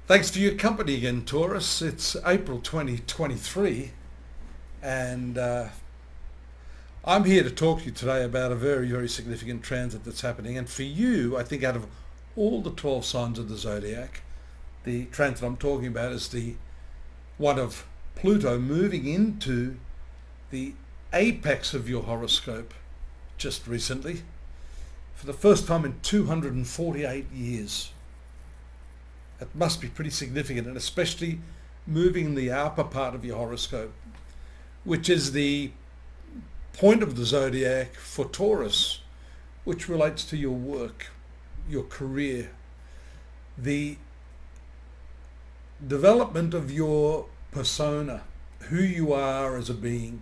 Thanks for your company again, Taurus. It's April 2023, and I'm here to talk to you today about a very, very significant transit that's happening. And for you, I think out of all the 12 signs of the zodiac, the transit I'm talking about is the one of Pluto moving into the apex of your horoscope just recently, for the first time in 248 years. It must be pretty significant, and especially moving in the upper part of your horoscope, which is the point of the zodiac for Taurus, which relates to your work, your career, the development of your persona, who you are as a being.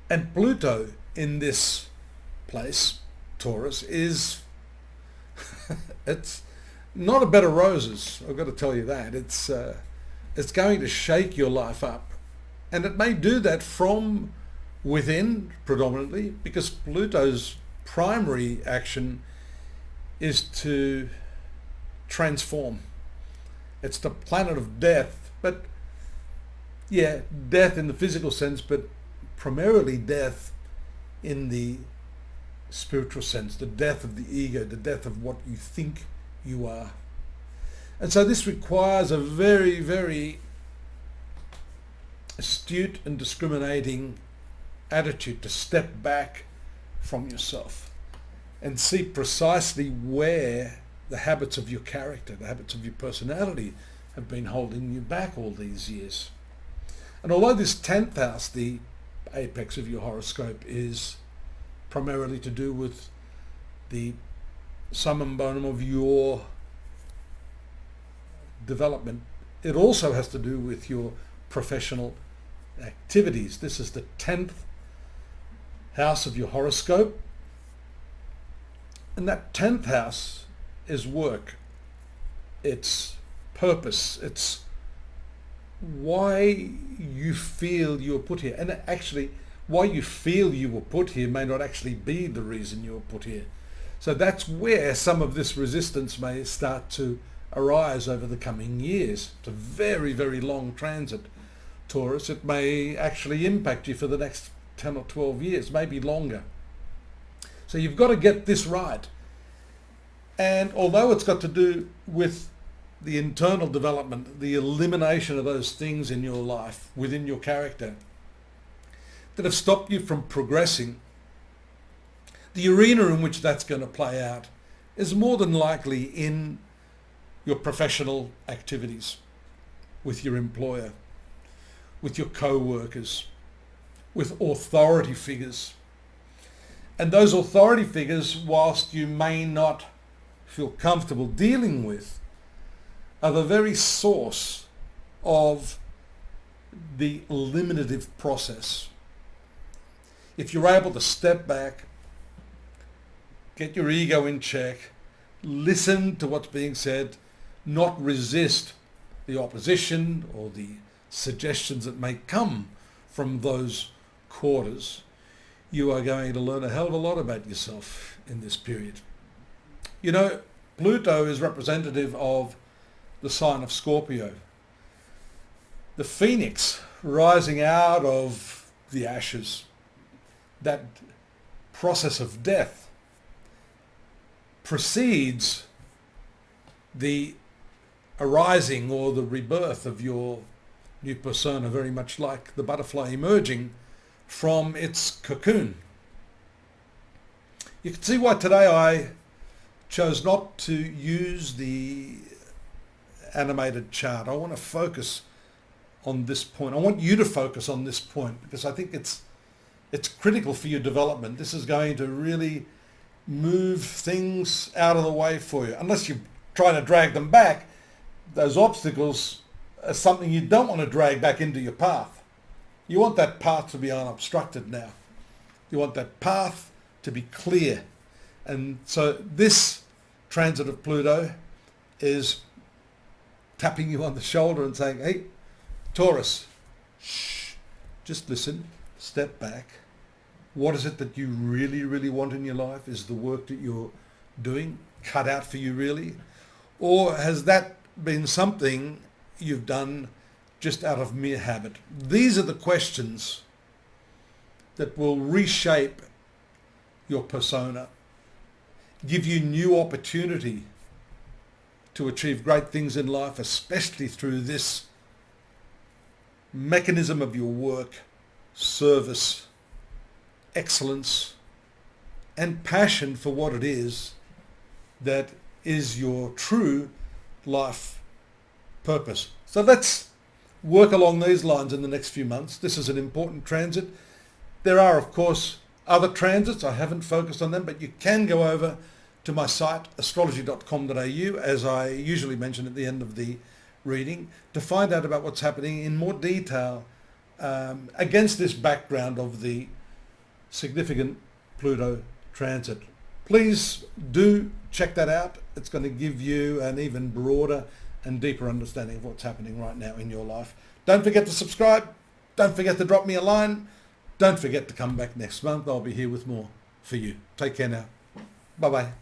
And Pluto in this place, Taurus, is it's not a bed of roses, I've got to tell you that. It's going to shake your life up. And it may do that from within predominantly, because Pluto's primary action is to transform. It's the planet of death, but yeah, death in the physical sense, but primarily death in the spiritual sense, the death of the ego, the death of what you think you are. And so this requires a very, very astute and discriminating attitude to step back from yourself and see precisely where the habits of your character, the habits of your personality have been holding you back all these years. And although this 10th house, the apex of your horoscope, is primarily to do with the summum bonum of your development, it also has to do with your professional activities. This is the 10th house of your horoscope, and that 10th house is work, it's purpose, it's why you feel you were put here. And actually, why you feel you were put here may not actually be the reason you were put here. So that's where some of this resistance may start to arise over the coming years. It's a very, very long transit, Taurus. It may actually impact you for the next 10 or 12 years, maybe longer. So you've got to get this right. And although it's got to do with the internal development, the elimination of those things in your life, within your character, that have stopped you from progressing, the arena in which that's going to play out is more than likely in your professional activities, with your employer, with your co-workers, with authority figures. And those authority figures, whilst you may not feel comfortable dealing with, are the very source of the eliminative process. If you're able to step back, get your ego in check, listen to what's being said, not resist the opposition or the suggestions that may come from those quarters, you are going to learn a hell of a lot about yourself in this period. You know, Pluto is representative of the sign of Scorpio, the phoenix rising out of the ashes, that process of death precedes the arising or the rebirth of your new persona, very much like the butterfly emerging from its cocoon. You can see why today I chose not to use the animated chart. I want to focus on this point. I want you to focus on this point because I think it's critical for your development. This is going to really move things out of the way for you. Unless you're trying to drag them back, those obstacles are something you don't want to drag back into your path. You want that path to be unobstructed now. You want that path to be clear. And so this transit of Pluto is tapping you on the shoulder and saying, hey, Taurus, shh, just listen, step back. What is it that you really, really want in your life? Is the work that you're doing cut out for you really? Or has that been something you've done just out of mere habit. These are the questions that will reshape your persona, give you new opportunity to achieve great things in life, especially through this mechanism of your work, service, excellence, and passion for what it is that is your true life purpose. So let's work along these lines in the next few months. This is an important transit. There are, of course, other transits. I haven't focused on them, but you can go over to my site, astrology.com.au, as I usually mention at the end of the reading, to find out about what's happening in more detail against this background of the significant Pluto transit. Please do check that out. It's going to give you an even broader and deeper understanding of what's happening right now in your life. Don't forget to subscribe. Don't forget to drop me a line. Don't forget to come back next month. I'll be here with more for you. Take care now. Bye-bye.